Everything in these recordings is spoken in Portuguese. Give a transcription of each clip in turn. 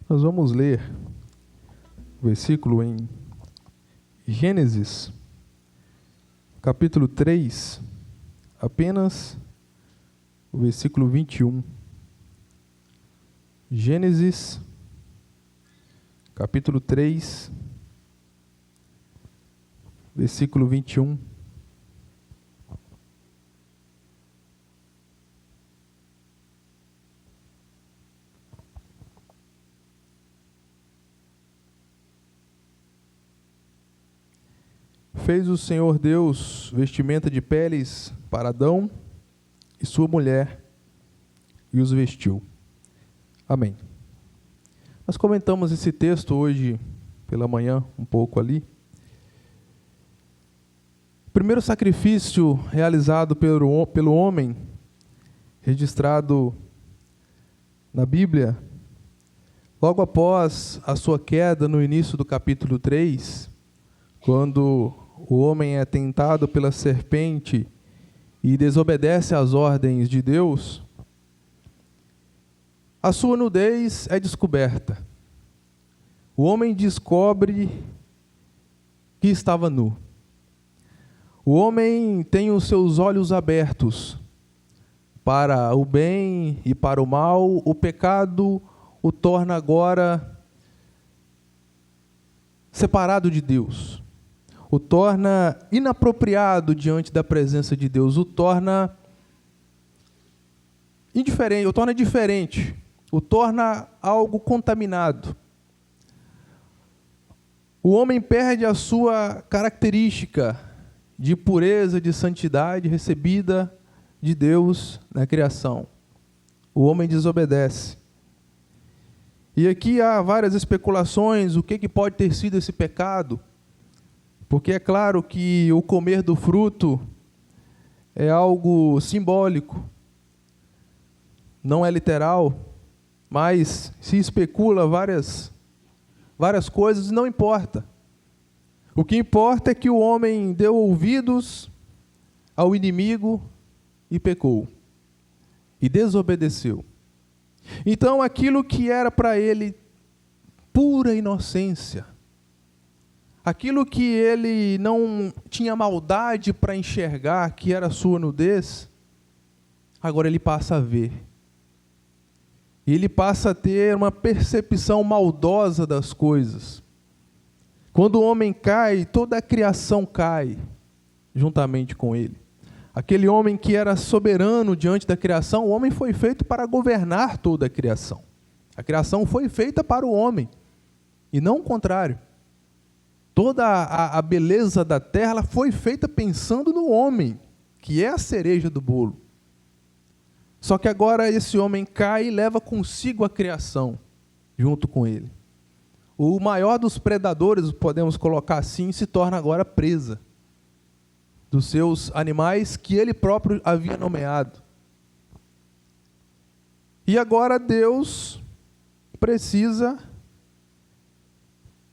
Nós vamos ler o versículo em Gênesis, capítulo 3, apenas o versículo 21. Gênesis, capítulo 3, versículo 21. Fez o Senhor Deus vestimenta de peles para Adão e sua mulher, e os vestiu. Amém. Nós comentamos esse texto hoje pela manhã, um pouco ali. O primeiro sacrifício realizado pelo homem, registrado na Bíblia, logo após a sua queda no início do capítulo 3, quando o homem é tentado pela serpente e desobedece às ordens de Deus, a sua nudez é descoberta. O homem descobre que estava nu. O homem tem os seus olhos abertos para o bem e para o mal. O pecado o torna agora separado de Deus. O torna inapropriado diante da presença de Deus, o torna indiferente, o torna diferente, o torna algo contaminado. O homem perde a sua característica de pureza, de santidade recebida de Deus na criação. O homem desobedece. E aqui há várias especulações, o que pode ter sido esse pecado? Porque é claro que o comer do fruto é algo simbólico, não é literal, mas se especula várias coisas, não importa. O que importa é que o homem deu ouvidos ao inimigo e pecou, e desobedeceu. Então aquilo que era para ele pura inocência, aquilo que ele não tinha maldade para enxergar, que era a sua nudez, agora ele passa a ver. E ele passa a ter uma percepção maldosa das coisas. Quando o homem cai, toda a criação cai juntamente com ele. Aquele homem que era soberano diante da criação, o homem foi feito para governar toda a criação. A criação foi feita para o homem, e não o contrário. Toda a beleza da terra ela foi feita pensando no homem, que é a cereja do bolo. Só que agora esse homem cai e leva consigo a criação, junto com ele. O maior dos predadores, podemos colocar assim, se torna agora presa dos seus animais que ele próprio havia nomeado. E agora Deus precisa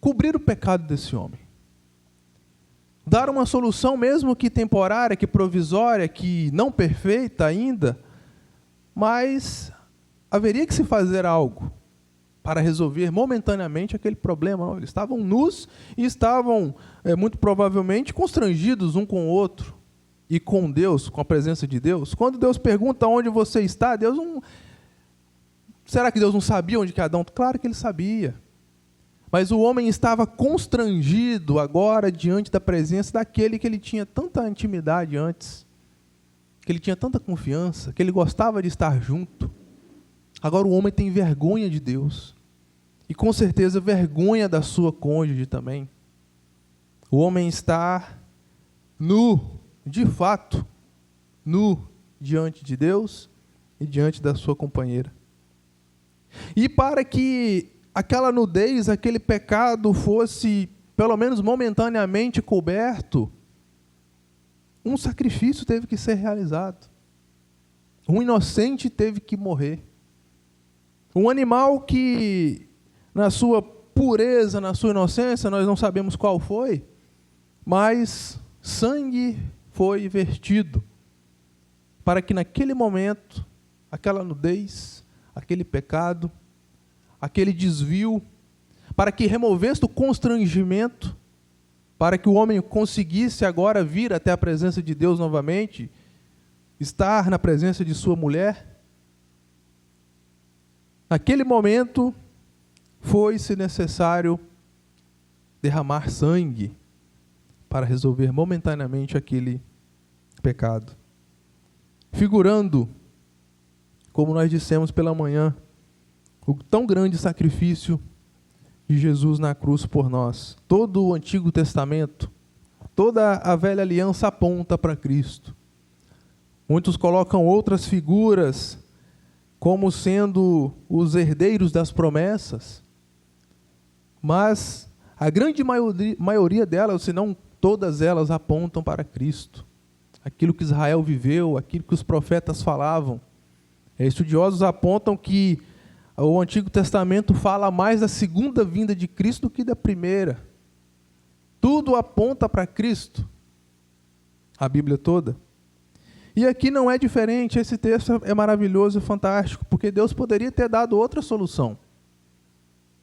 cobrir o pecado desse homem. Dar uma solução, mesmo que temporária, que provisória, que não perfeita ainda, mas haveria que se fazer algo para resolver momentaneamente aquele problema. Eles estavam nus e estavam, muito provavelmente, constrangidos um com o outro e com Deus, com a presença de Deus. Quando Deus pergunta onde você está, Deus não... Será que Deus não sabia onde que Adão? Claro que ele sabia. Mas o homem estava constrangido agora diante da presença daquele que ele tinha tanta intimidade antes, que ele tinha tanta confiança, que ele gostava de estar junto. Agora o homem tem vergonha de Deus. E com certeza vergonha da sua cônjuge também. O homem está nu, de fato, nu diante de Deus e diante da sua companheira. E para que aquela nudez, aquele pecado fosse, pelo menos momentaneamente, coberto, um sacrifício teve que ser realizado. Um inocente teve que morrer. Um animal que, na sua pureza, na sua inocência, nós não sabemos qual foi, mas sangue foi vertido, para que naquele momento, aquela nudez, aquele pecado, aquele desvio, para que removesse o constrangimento, para que o homem conseguisse agora vir até a presença de Deus novamente, estar na presença de sua mulher. Naquele momento, foi-se necessário derramar sangue para resolver momentaneamente aquele pecado. Figurando, como nós dissemos pela manhã, o tão grande sacrifício de Jesus na cruz por nós. Todo o Antigo Testamento, toda a velha aliança aponta para Cristo. Muitos colocam outras figuras como sendo os herdeiros das promessas, mas a grande maioria delas, se não todas elas, apontam para Cristo. Aquilo que Israel viveu, aquilo que os profetas falavam. Estudiosos apontam que o Antigo Testamento fala mais da segunda vinda de Cristo do que da primeira. Tudo aponta para Cristo, a Bíblia toda. E aqui não é diferente, esse texto é maravilhoso e fantástico, porque Deus poderia ter dado outra solução.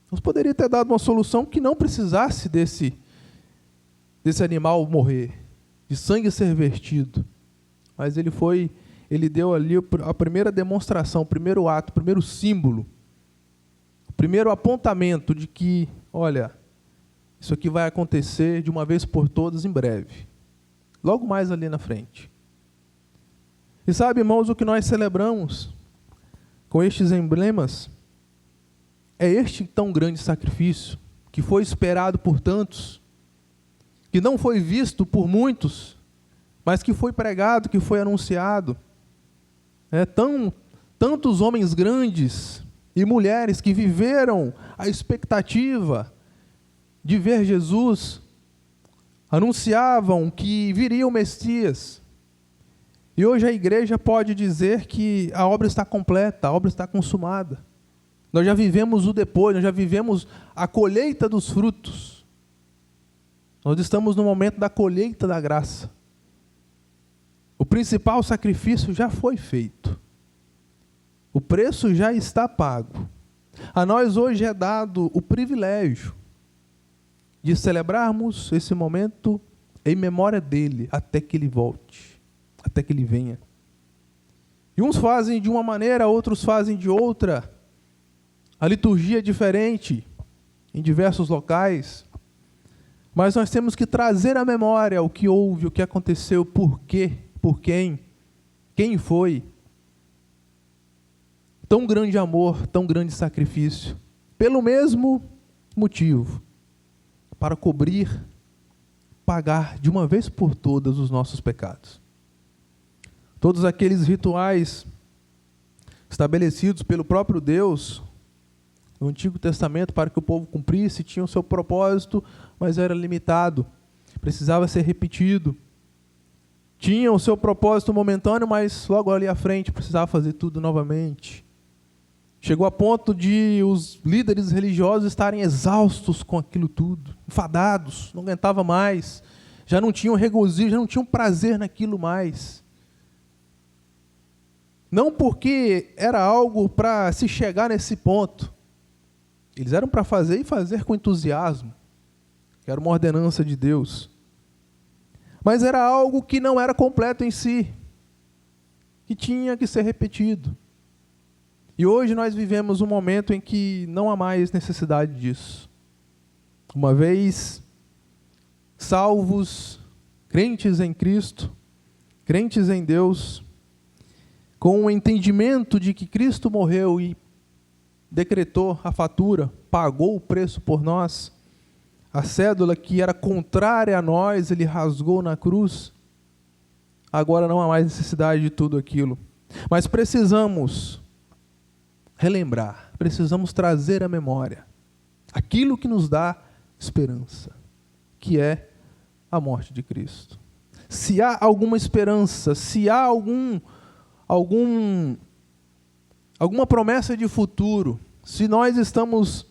Deus poderia ter dado uma solução que não precisasse desse animal morrer, de sangue ser vertido. Mas ele deu ali a primeira demonstração, o primeiro ato, o primeiro símbolo, o primeiro apontamento de que, olha, isso aqui vai acontecer de uma vez por todas em breve. Logo mais ali na frente. E sabe, irmãos, o que nós celebramos com estes emblemas é este tão grande sacrifício que foi esperado por tantos, que não foi visto por muitos, mas que foi pregado, que foi anunciado. Tantos homens grandes e mulheres que viveram a expectativa de ver Jesus, anunciavam que viria o Messias. E hoje a igreja pode dizer que a obra está completa, a obra está consumada. Nós já vivemos o depois, nós já vivemos a colheita dos frutos. Nós estamos no momento da colheita da graça. O principal sacrifício já foi feito. O preço já está pago. A nós hoje é dado o privilégio de celebrarmos esse momento em memória dele, até que ele volte, até que ele venha. E uns fazem de uma maneira, outros fazem de outra. A liturgia é diferente em diversos locais. Mas nós temos que trazer à memória o que houve, o que aconteceu, por quê, por quem foi. Tão grande amor, tão grande sacrifício, pelo mesmo motivo, para cobrir, pagar de uma vez por todas os nossos pecados. Todos aqueles rituais estabelecidos pelo próprio Deus no Antigo Testamento para que o povo cumprisse, tinham seu propósito, mas era limitado, precisava ser repetido. Tinha o seu propósito momentâneo, mas logo ali à frente precisava fazer tudo novamente. Chegou a ponto de os líderes religiosos estarem exaustos com aquilo tudo, enfadados, não aguentava mais, já não tinham regozijo, já não tinham prazer naquilo mais. Não porque era algo para se chegar nesse ponto, eles eram para fazer e fazer com entusiasmo, que era uma ordenança de Deus. Mas era algo que não era completo em si, que tinha que ser repetido. E hoje nós vivemos um momento em que não há mais necessidade disso. Uma vez salvos, crentes em Cristo, crentes em Deus, com o entendimento de que Cristo morreu e decretou a fatura, pagou o preço por nós, a cédula que era contrária a nós, ele rasgou na cruz. Agora não há mais necessidade de tudo aquilo. Mas precisamos relembrar, precisamos trazer à memória aquilo que nos dá esperança, que é a morte de Cristo. Se há alguma esperança, se há alguma promessa de futuro, se nós estamos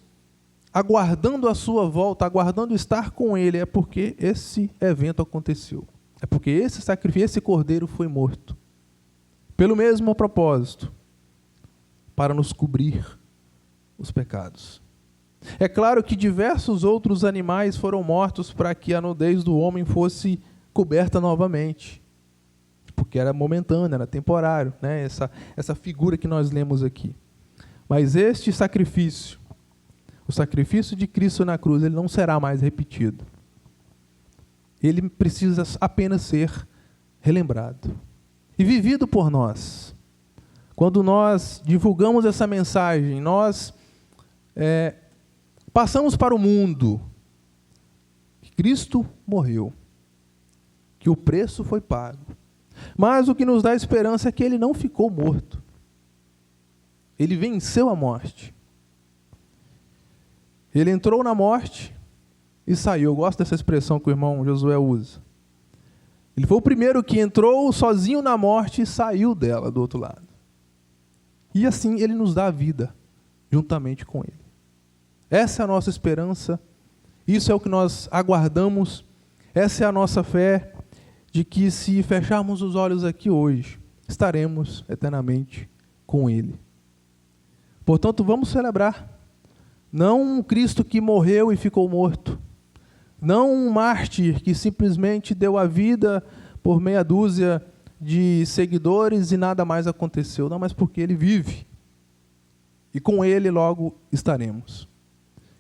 aguardando a sua volta, aguardando estar com Ele, é porque esse evento aconteceu. É porque esse sacrifício, esse cordeiro foi morto. Pelo mesmo propósito, para nos cobrir, os pecados. É claro que diversos outros animais foram mortos para que a nudez do homem fosse coberta novamente, porque era momentâneo, era temporário, né? Essa figura que nós lemos aqui. Mas este sacrifício, o sacrifício de Cristo na cruz, ele não será mais repetido. Ele precisa apenas ser relembrado e vivido por nós. Quando nós divulgamos essa mensagem, nós passamos para o mundo que Cristo morreu, que o preço foi pago. Mas o que nos dá esperança é que ele não ficou morto. Ele venceu a morte. Ele entrou na morte e saiu. Eu gosto dessa expressão que o irmão Josué usa. Ele foi o primeiro que entrou sozinho na morte e saiu dela do outro lado. E assim ele nos dá a vida, juntamente com ele. Essa é a nossa esperança, isso é o que nós aguardamos, essa é a nossa fé de que se fecharmos os olhos aqui hoje, estaremos eternamente com ele. Portanto, vamos celebrar, não um Cristo que morreu e ficou morto, não um mártir que simplesmente deu a vida por meia dúzia de seguidores e nada mais aconteceu, não, mas porque ele vive, e com ele logo estaremos.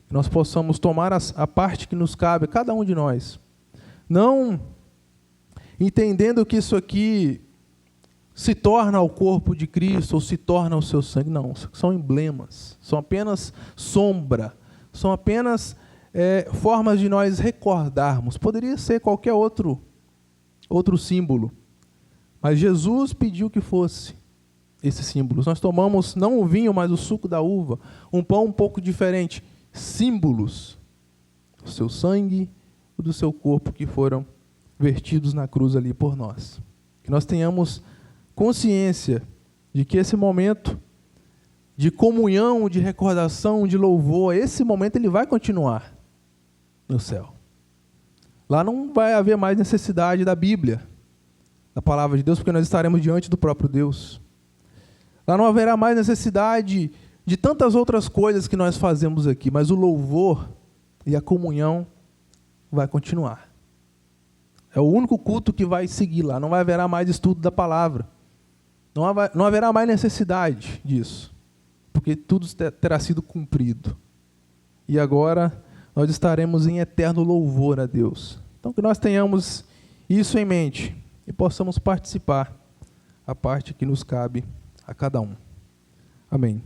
Que nós possamos tomar a parte que nos cabe, cada um de nós, não entendendo que isso aqui se torna o corpo de Cristo ou se torna o seu sangue, não, são emblemas, são apenas sombra, são apenas formas de nós recordarmos, poderia ser qualquer outro símbolo, mas Jesus pediu que fosse esses símbolos. Nós tomamos não o vinho, mas o suco da uva, um pão um pouco diferente, símbolos do seu sangue e do seu corpo que foram vertidos na cruz ali por nós. Que nós tenhamos consciência de que esse momento de comunhão, de recordação, de louvor, esse momento ele vai continuar no céu. Lá não vai haver mais necessidade da Bíblia, da palavra de Deus, porque nós estaremos diante do próprio Deus. Lá não haverá mais necessidade de tantas outras coisas que nós fazemos aqui, mas o louvor e a comunhão vai continuar. É o único culto que vai seguir lá, não haverá mais estudo da palavra. Não haverá mais necessidade disso, porque tudo terá sido cumprido. E agora nós estaremos em eterno louvor a Deus. Então que nós tenhamos isso em mente e possamos participar a parte que nos cabe a cada um. Amém.